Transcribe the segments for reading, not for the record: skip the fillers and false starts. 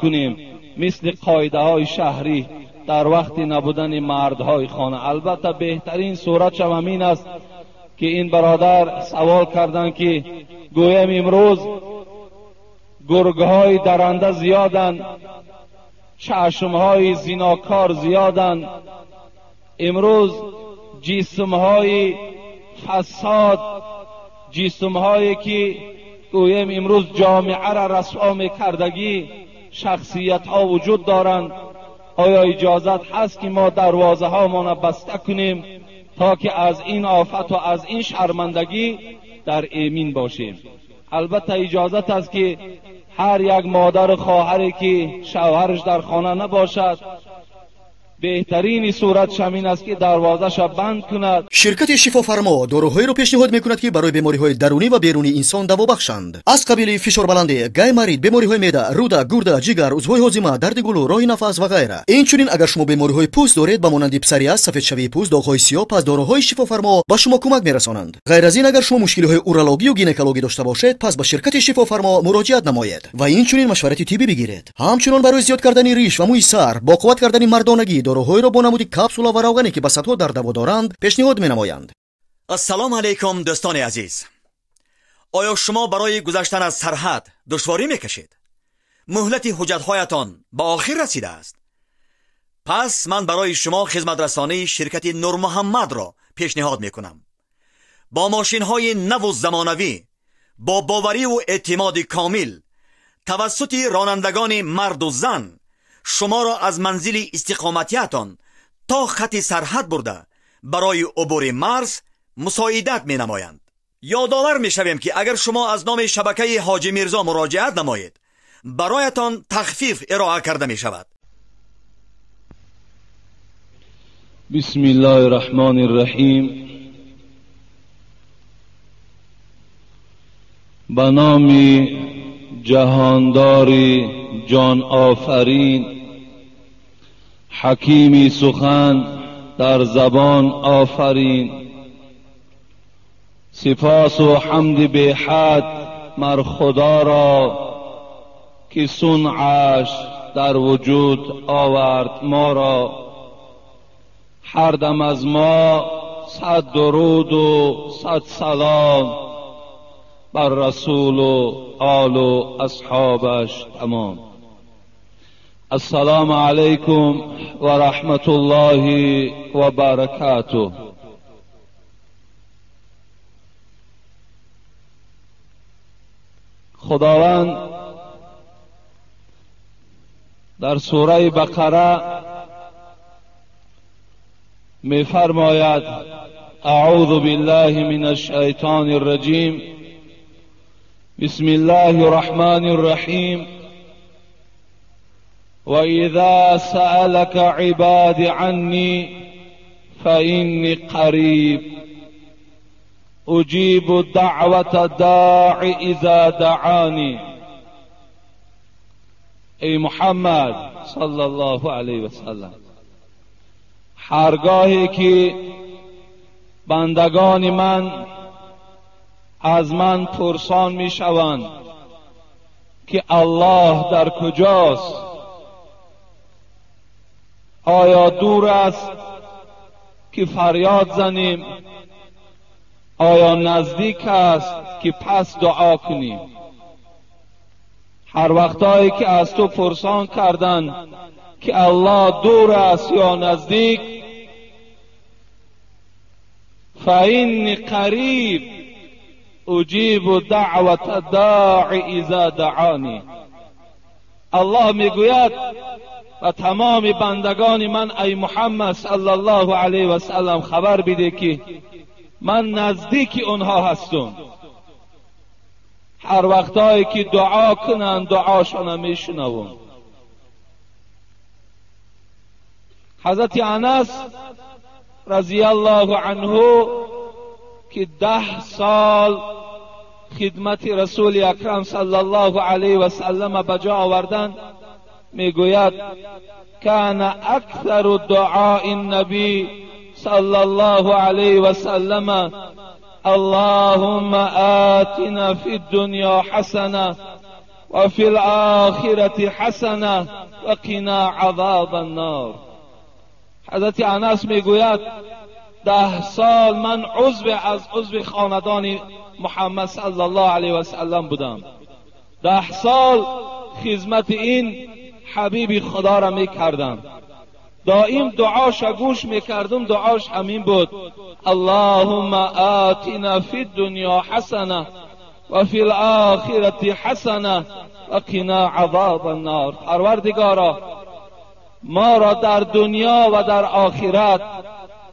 کنیم مثل قاعده های شهری در وقت نبودن مردهای خانه. البته بهترین صورت هم همین است که این برادر سوال کردن که گویم امروز گرگهای درنده زیادن، چشمهای زیناکار زیادن، امروز جسمهای فساد، جسمهایی که گویم امروز جامعه را رسوا میکردگی شخصیت ها وجود دارند. آیا اجازت هست که ما دروازه ها ما بسته کنیم تا که از این آفت و از این شرمندگی در امین باشیم؟ البته اجازت است که هر یک مادر خواهری که شوهرش در خانه نباشد بهترین صورت شمین است که دروازه‌اش بند کند. شرکت شفافرما داروهایی را پیشنهاد میکند که برای بیماری‌های درونی و بیرونی انسان دوا بخشند. از قبیل فشار بلندی، گای مرید، بیماری‌های معده، روده، گرده، جگر، عضوهای هاضمه، درد گلو، راه نفس و غیره. اینچنین اگر شما بیماری‌های پوست دارید به مانند پسوریاس، سفیدشوی پوست، داغ‌های سیاه، پس داروهای شفافرما به شما کمک میرسانند. غیر از این اگر شما مشکل‌های اورولوژی و گینکولوژی داشته باشید پس به شرکت شفافرما مراجعت نمایید و اینچنین مشورت طبی بگیرید. همچنین برای زیاد کردن ریش و موی سر، با قوت کردن مردانگی داروهای را با نمود کپسول و روغنی که به صدها در دوا دارند پیشنهاد می‌نمایند. السلام علیکم دوستان عزیز. آیا شما برای گذشتن از سرحد دشواری میکشید؟ مهلت حجت‌هایتان به آخر رسیده است. پس من برای شما خدمت رسانی شرکت نور محمد را پیشنهاد میکنم. با ماشین‌های نو و زمانوی، با باوری و اعتماد کامل توسط رانندگان مرد و زن شما را از منزل استقامتیتان تا خط سرحد برده برای عبور مرز مساعدت می نمایند. یادآور می شویم که اگر شما از نام شبکه حاجی میرزا مراجعت نمایید برایتان تخفیف ارائه کرده می شود. بسم الله الرحمن الرحیم. به نام جهانداری جان آفرین، حکیمی سخن در زبان آفرین. سپاس و حمد به حد مر خدا را که صنعش در وجود آورد ما را. هر دم از ما صد درود و صد سلام بر رسول و آل و اصحابش تمام. السلام علیکم و رحمت الله و برکاته. خداوند در سوره بقره می فرماید اعوذ بالله من الشیطان الرجیم بسم الله الرحمن الرحیم وَإِذَا سَأَلَكَ عِبَادِ عَنِّي فَإِنِّي قَرِيبٌ أُجِيبُ دَعْوَةَ الدَّاعِ إِذَا دَعَانِي. ای محمد صلی الله علیه و سلم، هرگاهی که بندگان من از من پرسان می شوند که الله در کجاست، آیا دور است که فریاد زنیم، آیا نزدیک است که پس دعا کنیم؟ هر وقتایی که از تو پرسان کردند که الله دور است یا نزدیک، فإنی قریب اجیب دعوت الداعی اذا دعانی. الله میگوید و تمام بندگان من ای محمد صلی الله علیه و سلم خبر بده که من نزدیک اونها هستم. هر وقتایی که دعا کنن دعاشون میشنوم. حضرت انس رضی الله عنه که 10 سال خدمت رسول اکرم صلی الله علیه و سلم بجا آوردن میگوید کان اکثر دعاء النبی صلی الله علیه و سلم اللهم آتنا فی الدنیا حسنه و فی الآخرة حسنه و قنا عذاب النار. حضرت انس میگوید 10 سال من عضو خاندان محمد صلی الله علیه و سلم بودم. 10 سال خدمت این حبیب خدا را میکردم. دائم دعاش گوش میکردم. دعاش همین بود: اللهم آتنا فی الدنیا حسنه و فی الآخرة حسنه و قنا عذاب النار. پروردگارا ما را در دنیا و در آخرت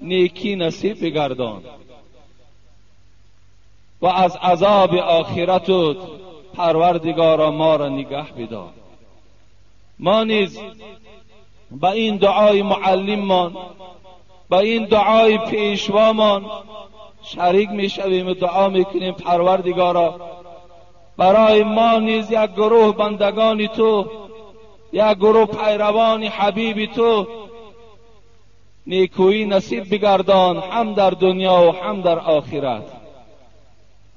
نیکی نصیب بگردان و از عذاب آخرت پروردگارا ما را نگه بدار. ما نیز با این دعای معلممان، با این دعای پیشوامان شریک میشویم و دعا میکنیم پروردگارا برای ما نیز یک گروه بندگان تو، یک گروه پیروان حبیب تو نیکویی نصیب بگردان، هم در دنیا و هم در آخرت.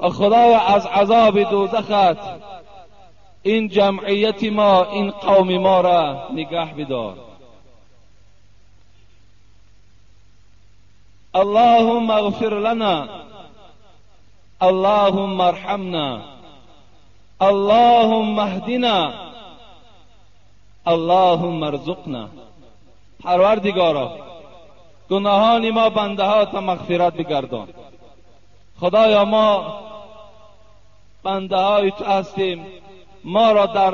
و خدایا از عذاب دوزخت این جمعیت ما، این قوم ما را نگه بدار. اللهم اغفر لنا، اللهم ارحمنا، اللهم اهدنا، اللهم ارزقنا. پروردگارا گناهان ما بنده ها تا مغفرت بگردان. خدایا ما بنده های تو هستیم، ما را در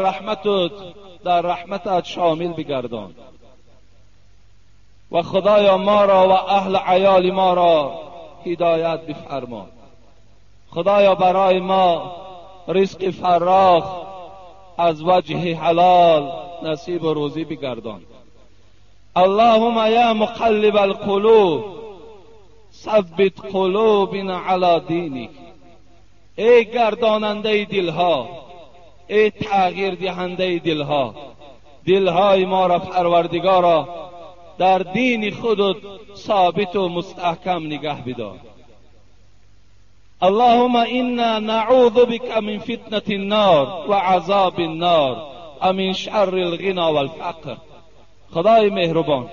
رحمتت شامل بگردان. و خدایا ما را و اهل عیال ما را هدایت بفرما. خدایا برای ما رزق فراخ از وجه حلال نصیب و روزی بگردان. اللهم یا مقلب القلوب ثبت قلوبنا علی دینک. ای گرداننده دلها، ای تغییر دهنده دلها، دلهای ما را پروردگارا در دین خودت ثابت و مستحکم نگه بدار. اللهم انا نعوذ بك من فتنة النار و عذاب النار و من شر الغنا والفقر. خدای مهربان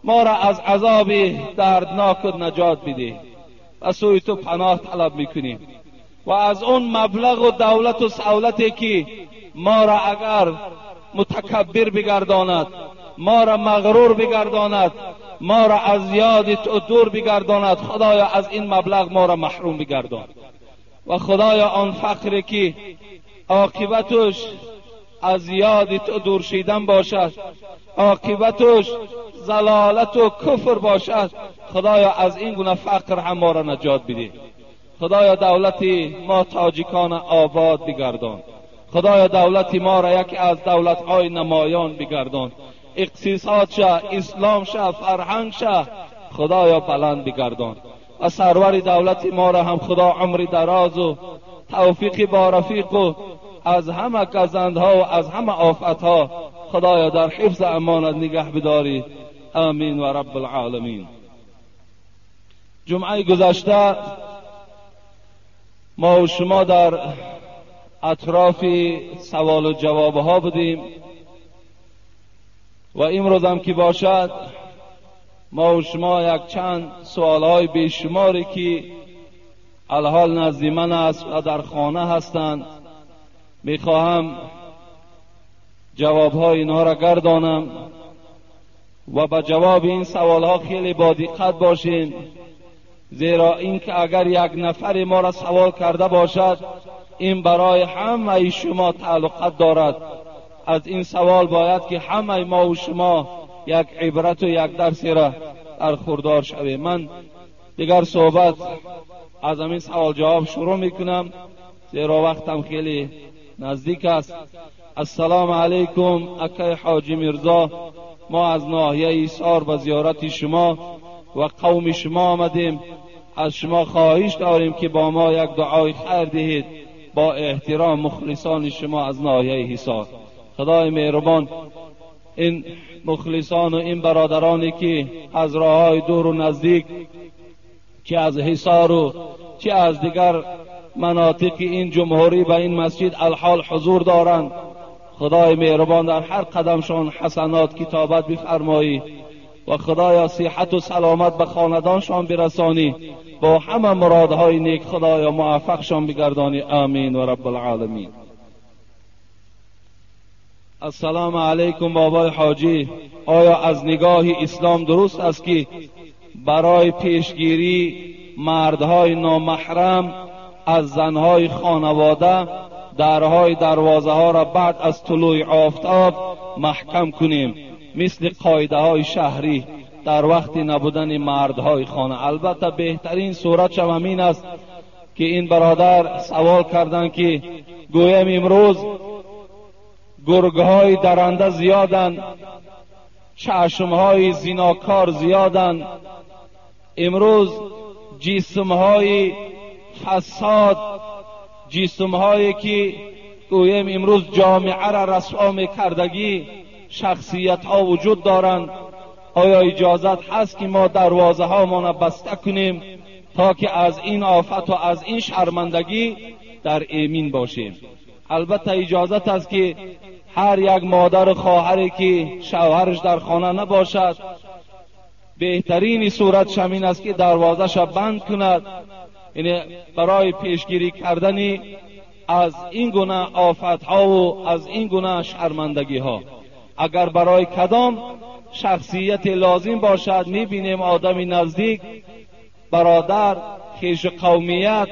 ما را از عذاب دردناک نجات بده و سوی تو پناه طلب میکنیم. و از اون مبلغ و دولت و سهولتی که ما را اگر متکبر بگرداند، ما را مغرور بگرداند، ما را از یاد تو دور بگرداند، خدایا از این مبلغ ما را محروم بگردان. و خدایا آن فقری که عاقبتش از یاد تو دور شدن باشد، عاقبتش ضلالت و کفر باشد، خدایا از این گونه فقر هم ما را نجات بده. خدایا دولت ما تاجیکان آباد بگردان. خدایا دولت ما را یکی از دولت‌های نمایان بگردان. اقتصاد شه، اسلام شه، فرهنگ شه، خدایا بلند بگردان. و سرور دولت ما را هم خدا عمر دراز و توفیق با رفیق و از همه گزندها و از همه آفتها خدایا در حفظ امانت نگه بداری. آمین و رب العالمین. جمعه گذشته ما و شما در اطراف سوال و جواب ها بودیم و امروز هم که باشد ما و شما یک چند سوال های بیشماری که الحال نزد من است و در خانه هستند میخواهم جواب های اینها را گردانم و به جواب این سوال ها خیلی با دقت باشین، زیرا اینکه اگر یک نفر ما را سوال کرده باشد این برای همه شما تعلقات دارد. از این سوال باید که همه ما و شما یک عبرت و یک درسی را برخوردار شویم. من دیگر صحبت از همین سوال جواب شروع میکنم زیرا وقتم خیلی نزدیک است. السلام علیکم اکای حاجی مرزا، ما از ناحیه ایسار به زیارت شما و قوم شما آمدیم. از شما خواهش داریم که با ما یک دعای خیر دهید. با احترام مخلصان شما از ناحیه ایسار. خدای مهربان این مخلصان و این برادرانی که از راههای دور و نزدیک، چه از حصار و چه از دیگر مناطق این جمهوری به این مسجد الحال حضور دارند، خدای مهربان در هر قدمشان حسنات کتابت بفرمایی و خدایا صحت و سلامت به خاندانشان برسانی، با همه مرادهای نیک خدایا موفقشان بگردانی. آمین و رب العالمین. السلام علیکم بابای حاجی، آیا از نگاه اسلام درست است که برای پیشگیری مردهای نامحرم از زنهای خانواده درهای دروازه ها را بعد از طلوع آفتاب محکم کنیم مثل قاعده های شهری در وقت نبودن مردهای خانه؟ البته بهترین صورت همین است که این برادر سوال کردند که گویم امروز گرگهای درنده زیادند، چشمهای زیناکار زیادند، امروز جسمهای فساد، جسمهایی که گویم امروز جامعه را رسوا میکردگی شخصیت ها وجود دارند. آیا اجازت هست که ما دروازه ها ما بسته کنیم تا که از این آفت و از این شرمندگی در امین باشیم؟ البته اجازت است که هر یک مادر خواهری که شوهرش در خانه نباشد بهترین صورت شمین است که دروازه را بند کند، یعنی برای پیشگیری کردن از این گونه آفت ها و از این گونه شرمندگی ها. اگر برای کدام شخصیت لازم باشد، میبینیم آدم نزدیک، برادر، خویش قومیت،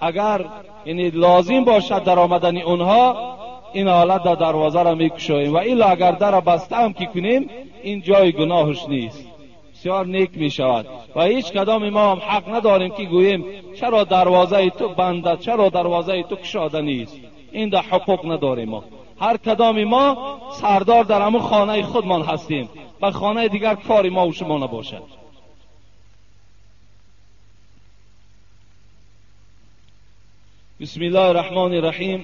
اگر یعنی لازم باشد در آمدن اونها، این حالت در دروازه را میکشویم و الا اگر در بسته هم که کنیم این جای گناهش نیست، بسیار نیک می شود و هیچ کدام ما هم حق نداریم که گوییم چرا دروازه تو بنده، چرا دروازه تو کشاده نیست. این در حقوق نداریم. ما هر کدام ما سردار در همون خانه خودمان هستیم و خانه دیگر کاری ما و شما نباشد. بسم الله الرحمن الرحیم.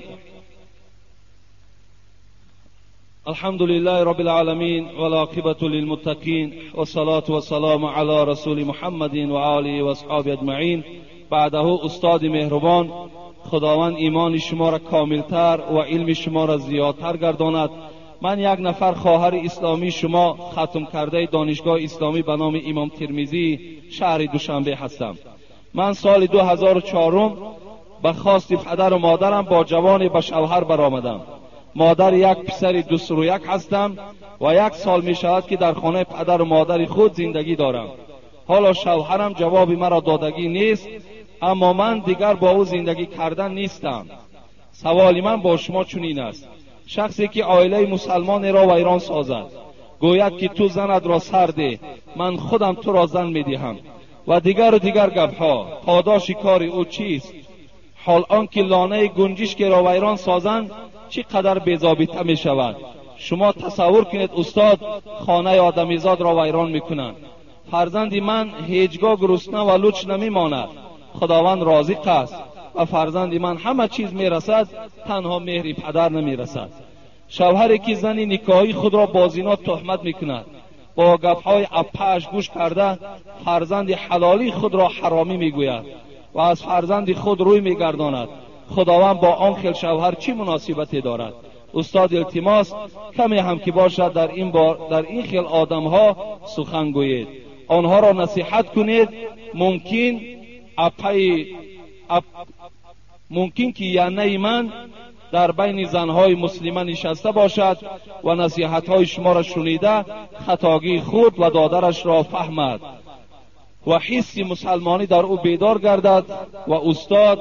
الحمد لله رب العالمین والعاقبة للمتقین والصلاة والسلام علی رسول محمد و آله و اصحابه اجمعین. بعده استاد مهربان، خداوند ایمان شما را کاملتر و علم شما را زیادتر گرداند. من یک نفر خواهر اسلامی شما، ختم کرده دانشگاه اسلامی به نام امام ترمذی شهر دوشنبه هستم. من سال 2004 به خواست پدر و مادرم با جوان به شوهر برآمدم. مادر یک پسر دوست رو یک هستم و 1 سال می شود که در خانه پدر و مادر خود زندگی دارم. حالا شوهرم جواب مرا دادگی نیست، اما من دیگر با او زندگی کردن نیستم. سوال من با شما چنین است: شخصی که عائله مسلمان را ویران سازد، گوید که تو زنت را سر ده، من خودم تو را زن می دهم و دیگر گپها، پاداش کار او چیست؟ حال آنکه لانه گنجشک را ویران سازند چقدر بی‌ضابطه می شود. شما تصور کنید استاد خانه آدمیزاد را ویران میکنند. فرزند من هیچگاه گرسنه و لوچ نمی ماند. خداوند رازق است و فرزند من همه چیز می رسد، تنها مهر پدر نمی رسد. شوهری که زن نکاحی خود را با زنا تهمت میکند، با گپهای اپش گوش کرده فرزند حلالی خود را حرامی میگوید و از فرزند خود روی میگرداند، خداوند با آن خیل شوهر چی مناسبتی دارد؟ استاد التماس کمی هم که باشد در این خیل آدم ها سخن گویید، آنها را نصیحت کنید. ممکن که یعنی من در بین زنهای مسلمان نشسته باشد و نصیحت های شما را شنیده خطاگی خود و دادرش را فهمد و حس مسلمانی در او بیدار گردد. و استاد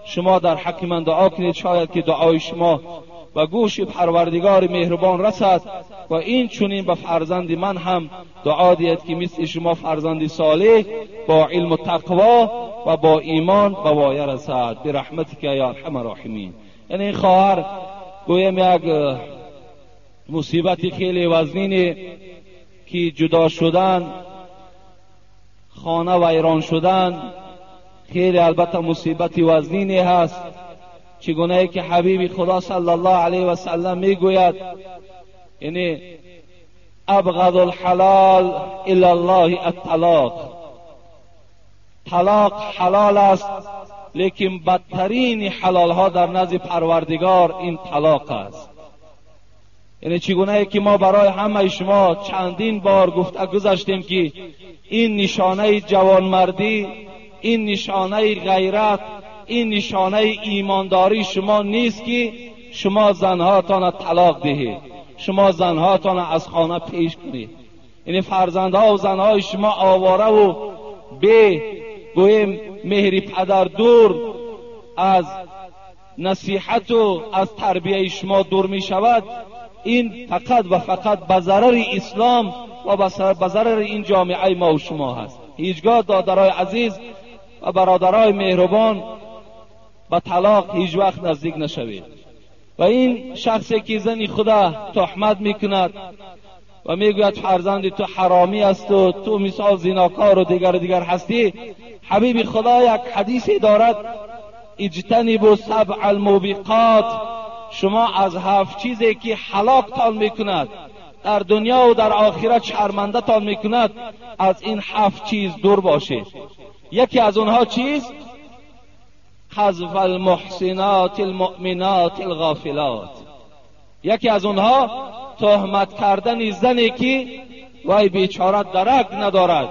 شما در حق من دعا کنید، شاید که دعای شما و گوش پروردگار مهربان رسد و این چنین به فرزند من هم دعا دید که مثل شما فرزند صالح با علم و تقوا و با ایمان به وایه رسد برحمتک یا ارحم الراحمین. یعنی این خواهر گویم یک مصیبت خیلی وزنینه که جدا شدن، خانه ویران شدن، خیلی البته مصیبت وزنینی هست. چگونه که حبیب خدا صلی الله علیه و سلم میگوید، یعنی ابغض الحلال الا الله الطلاق، طلاق حلال است لیکن بدترین حلال ها در نزد پروردگار این طلاق است. یعنی چگونه که ما برای همه شما چندین بار گذاشتیم که این نشانه جوانمردی، این نشانه غیرت، این نشانه ایمانداری شما نیست که شما زنهاتان طلاق دهید، شما زنهاتان از خانه پیش کنید. یعنی فرزندها و زنهای شما آواره و به گویم مهر پدر دور از نصیحت و از تربیه شما دور می شود. این فقط و فقط به ضرر اسلام و به ضرر این جامعه ما و شما هست. هیچگاه دادرای عزیز و برادرای مهربان به طلاق هیچ وقت نزدیک نشوید. و این شخصی که زنی خدا تهمت میکند و میگوید فرزند تو حرامی است و تو مثال زناکار و دیگر هستی، حبیب خدا یک حدیثی دارد: اجتنبوا سبع الموبقات، شما از 7 چیزی که هلاکتان میکند در دنیا و در آخرت شرمنده تان میکند، از این 7 چیز دور باشید. یکی از اونها چیز؟ قذف المحسنات المؤمنات الغافلات. یکی از اونها تهمت کردن زنی که وای بیچاره درک ندارد،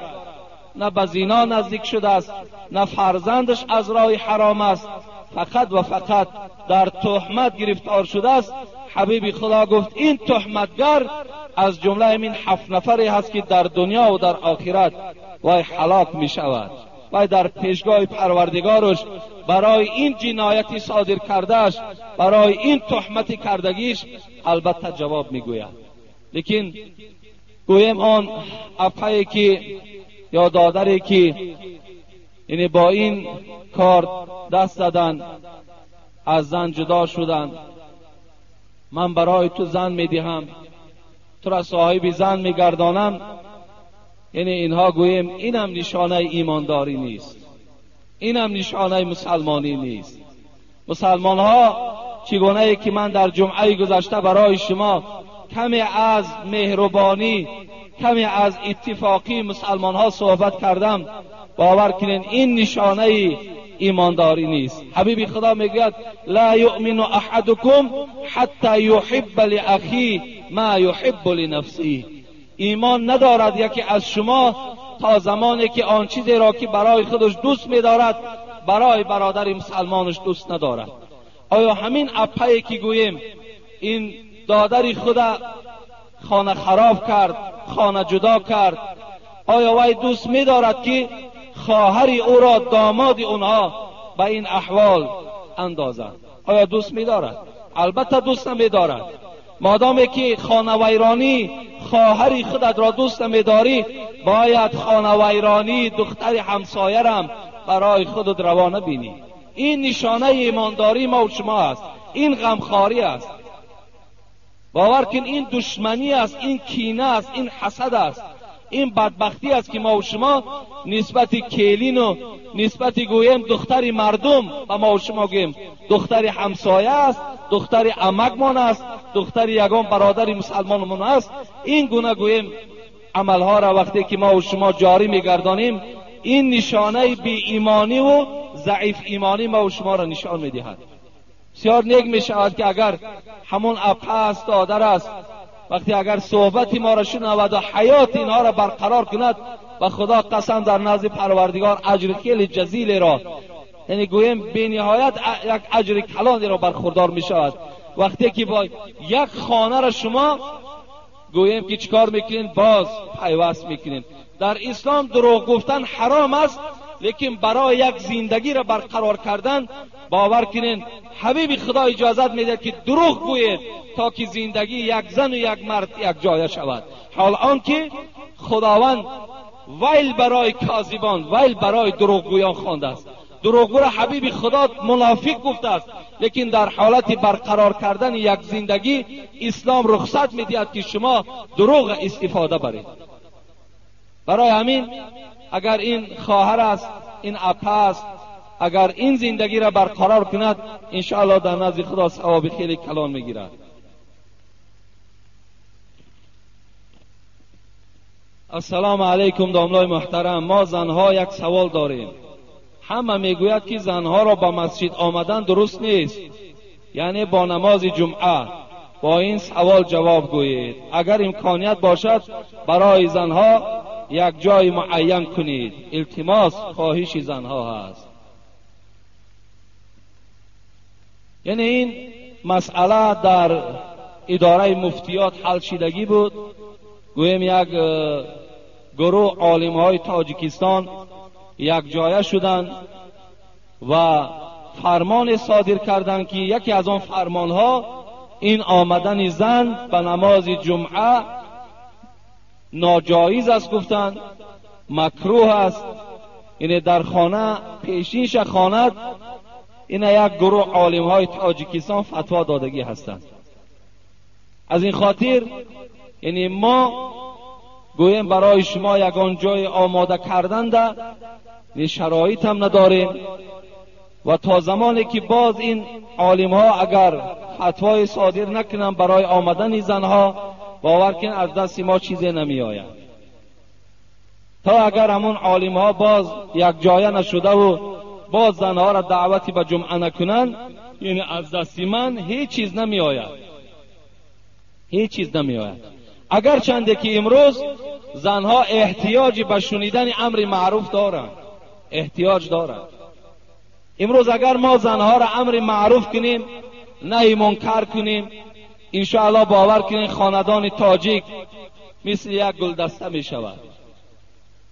نه به زنا نزدیک شده است، نه فرزندش از راه حرام است، فقط و فقط در تهمت گرفتار شده است. حبیب خدا گفت این تهمتگر از جمله این 7 نفری هست که در دنیا و در آخرت وای هلاک می شود. و در پیشگاه پروردگارش برای این جنایتی صادر کردهش، برای این تهمتی کردگیش البته جواب میگوید. لیکن گویم آن اپایی که یا دادری که یعنی با این کار دست دادن، از زن جدا شدن، من برای تو زن میدهم، تو را صاحب زن میگردانم، یعنی اینها گویم اینم نشانه ایمانداری نیست، اینم نشانه مسلمانی نیست. مسلمان ها چگونه که من در جمعه گذشته برای شما کمی از مهربانی، کمی از اتفاقی مسلمان ها صحبت کردم، باور کنین این نشانه ایمانداری نیست. حبیب خدا میگوید لا یؤمن احدکم حتی یحب لاخیه ما یحب لنفسه. ایمان ندارد یکی از شما تا زمانی که آن چیزی را که برای خودش دوست می‌دارد برای برادر مسلمانش دوست ندارد. آیا همین اپایی که گوییم این دادر خدا خانه خراب کرد، خانه جدا کرد، آیا وای دوست می‌دارد که خواهر او را داماد اونها به این احوال اندازد؟ آیا دوست می‌دارد؟ البته دوست نمی‌دارد. مادامی که خانه ویرانی خواهر خودت را دوست نمی‌داری، باید خانه ویرانی دختر همسایه را برای خودت روانه بینی. این نشانه ایمانداری ما و شما است، این غمخواری است. باور کن این دشمنی است، این کینه است، این حسد است، این بدبختی است که ما و شما نسبت کلین و نسبت گویم دختر مردم و ما و شما گویم دختر همسایه است، دختر عمکمان است، دختر یگان برادر مسلمانمان است. این گونه گویم عملها را وقتی که ما و شما جاری میگردانیم، این نشانه بی ایمانی و ضعیف ایمانی ما و شما را نشان میدهد. بسیار نیک می شود که اگر همون اپه است، دادر است، وقتی اگر صحبت ما را شنود و حیات اینها را برقرار کند، و خدا قسم در نزد پروردگار اجر خیلی جزیل را، یعنی گویم بی نهایت یک اجر کلانی را برخوردار می شود. وقتی که با یک خانه را شما گویم که چیکار میکنین؟ باز پیوست میکنین. در اسلام دروغ گفتن حرام است، لیکن برای یک زندگی را برقرار کردن باور کنین حبیب خدا اجازت میده که دروغ گوید تا که زندگی یک زن و یک مرد یک جایه شود. حال آنکه خداوند ویل برای کاذبان، ویل برای دروغگویان خوانده است. دروغگو را حبیب خدا منافق گفته است، لیکن در حالت برقرار کردن یک زندگی اسلام رخصت میدهد که شما دروغ استفاده برید. برای همین اگر این خواهر است، این اپه است، اگر این زندگی را برقرار کند، انشاءالله در نزد خدا ثواب خیلی کلان میگیرد. السلام علیکم داملای محترم. ما زنها یک سوال داریم. همه میگوید که زنها را با مسجد آمدن درست نیست، یعنی با نماز جمعه. با این سوال جواب گویید. اگر امکانیت باشد برای زنها یک جای معین کنید. التماس خواهش زنها هست. یعنی این مسئله در اداره مفتیات حل شدگی بود. گویم یک گروه عالم‌های تاجیکستان یک جایه شدند و فرمان صادر کردند که یکی از آن فرمانها این آمدن زن به نماز جمعه ناجایز است، گفتند مکروه است. یعنی در خانه پیشینش خواند. این یک گروه عالم‌های تاجیکستان فتوا دادگی هستند. از این خاطر یعنی ما گویم برای شما یگان جای آماده کردن ده شرایط هم نداریم و تا زمانی که باز این عالم ها اگر فتوای صادر نکنن برای آمدن زنها، باور کن از دست ما چیزی نمی آید. تا اگر همون عالم ها باز یک جایه نشده و باز زنها را دعوتی به جمعه نکنن، یعنی از دست من هیچ چیز نمی آید، هیچ چیز نمی آید. اگر چنده که امروز زنها احتیاج به شنیدن امر معروف دارند، احتیاج دارند. امروز اگر ما زنها را امر معروف کنیم، نهی منکر کنیم، انشاءالله باور کنیم خاندان تاجیک مثل یک گلدسته می شود.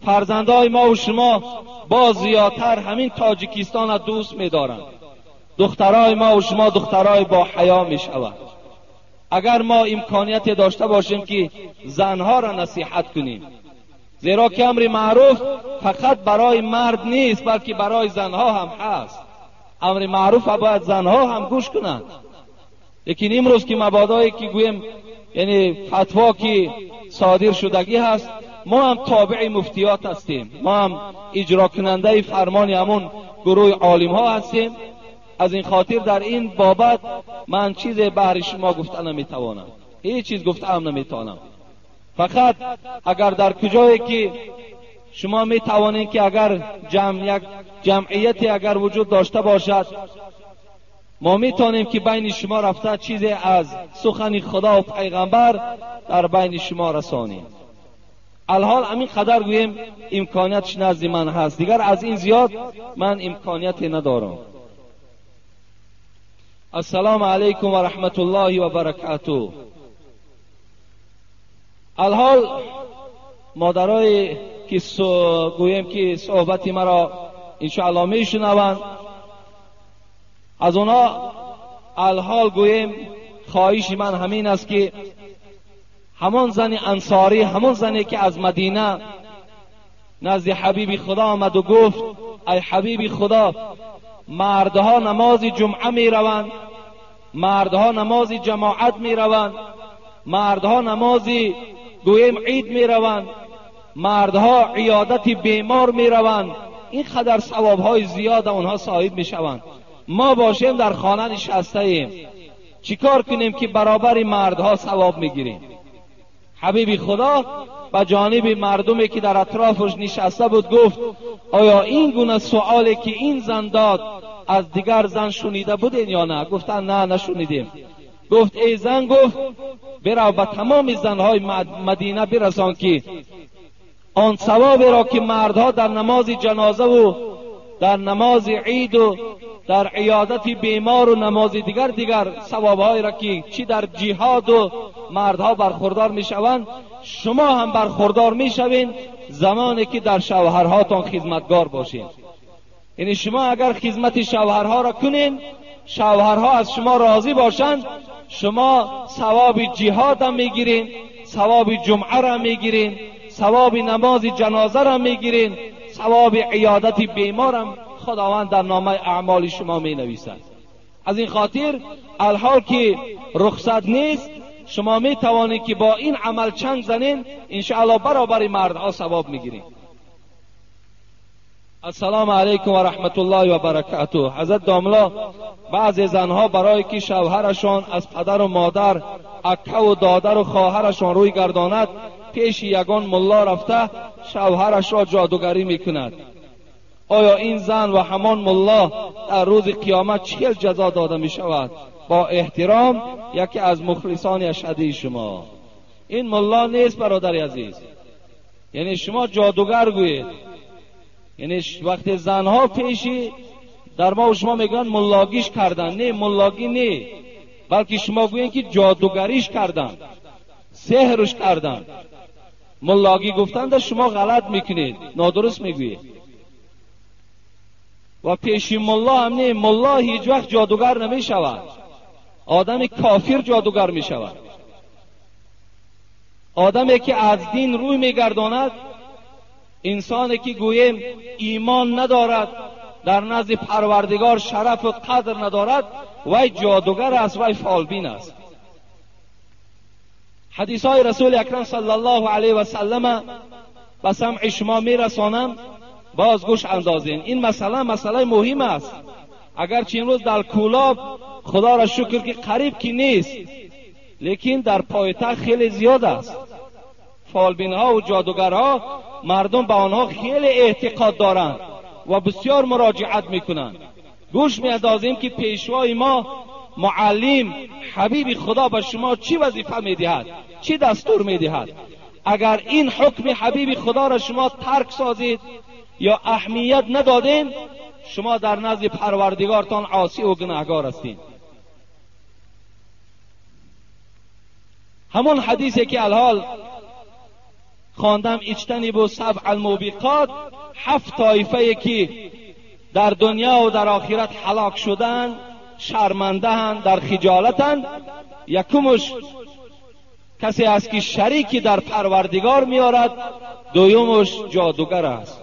فرزندای ما و شما با زیادتر همین تاجیکستان را دوست می دارند. دخترای ما و شما دخترای با حیا می شود. اگر ما امکانیت داشته باشیم که زنها را نصیحت کنیم، زیرا که امر معروف فقط برای مرد نیست بلکه برای زنها هم هست. امر معروف باید زنها هم گوش کنند. لیکن امروز که مبادایی که گویم یعنی فتوا که صادر شدگی هست، ما هم تابع مفتیات هستیم، ما هم اجرا کننده فرمان همون گروه عالم ها هستیم. از این خاطر در این بابت من چیز بهر شما گفتن نمیتوانم، هیچ چیز گفتم نمیتوانم. فقط اگر در کجایی که شما میتوانید که اگر یک جمعیتی اگر وجود داشته باشد، ما میتونیم که بین شما رفته چیزی از سخن خدا و پیغمبر در بین شما رسانیم. الحال همین قدر گویم امکانیتش نزد من هست، دیگر از این زیاد من امکانیتی ندارم. السلام علیکم و رحمت الله و برکاته. الحال مادرای که گویم که صحبت مرا انشاءالله میشنوند، از اونا الحال گویم خواهش من همین است که همون زن انصاری، همون زنی که از مدینه نزد حبیب خدا آمد و گفت ای حبیب خدا، مردها نماز جمعه می روند، مردها نماز جماعت می روند، مردها نماز گویم عید می روند، مردها عیادت بیمار می روند، این قدر ثوابهای زیاد اونها صاحب می شوند. ما باشیم در خانه نشسته ایم، چیکار کنیم که برابر مردها ثواب می گیریم؟ حبیب خدا به جانب مردمی که در اطرافش نشسته بود گفت آیا این گونه سوالی که این زن داد از دیگر زن شنیده بودین یا نه؟ گفتن نه نشنیدیم. گفت ای زن، گفت برو به تمام زنهای مدینه برسان که آن ثوابی را که مردها در نماز جنازه و در نماز عید و در عیادت بیمار و نماز دیگر ثوابهایی را که چی در جهاد و مردها برخوردار میشوند، شما هم برخوردار میشوین زمانی که در شوهرهاتون خدمتگار باشین. یعنی شما اگر خدمت شوهرها را کنین، شوهرها از شما راضی باشند، شما ثواب جهاد هم میگیرین، ثواب جمعه را میگیرین، ثواب نماز جنازه را میگیرین، ثواب عیادت بیمار هم خداوند در نامه اعمال شما می نویسد. از این خاطر الحال که رخصت نیست، شما می توانید که با این عمل چند زنین انشاءالله برابر مردها ثواب می گیرید. السلام علیکم و رحمت الله و برکاته. حضرت داملا بعضی زنها برای که شوهرشان از پدر و مادر، اکه و دادر و خواهرشان روی گرداند، پیش یگان ملا رفته شوهرش را جادوگری میکند. آیا این زن و همان ملا در روز قیامت چه جزا داده می شود؟ با احترام یکی از مخلصان اشهدی شما. این ملا نیست برادر عزیز. یعنی شما جادوگر گویید. یعنی وقتی زنها پیشی در ما و شما میگن ملاگیش کردن. نه، ملاگی نه، بلکه شما گویید که جادوگریش کردن، سحرش کردن. ملاگی گفتن در شما غلط میکنید، نادرست میگویید. و پیشی ملا هم نه، ملا هیچ وقت جادوگر نمیشود. آدم کافر جادوگر میشود. آدمی که از دین روی میگرداند، انسانی که گوییم ایمان ندارد، در نزد پروردگار شرف و قدر ندارد، وی جادوگر است، وی فالبین است. حدیث های رسول اکرم صلی الله علیه و سلم به سمع شما میرسانم، باز گوش اندازین. این مسئله مهم است. اگرچه این روز در کولاب خدا را شکر که قریب کی نیست، لیکن در پایتخت خیلی زیاد است. فالبین ها و جادوگرها، مردم به آنها خیلی اعتقاد دارند و بسیار مراجعت میکنند. گوش میاندازیم که پیشوای ما معلم حبیب خدا به شما چی وظیفه میدهد، چی دستور میدهد. اگر این حکم حبیب خدا را شما ترک سازید یا اهمیت ندادین، شما در نزد پروردگارتان عاصی و گناهکار هستید. همون حدیثی که الحال خواندم، اجتنبوا سبع الموبقات، 7 طایفه که در دنیا و در آخرت هلاک شدن، شرمنده‌اند، در خجالتند. یکمش کسی است که شریکی در پروردگار میارد، دویمش جادوگر است.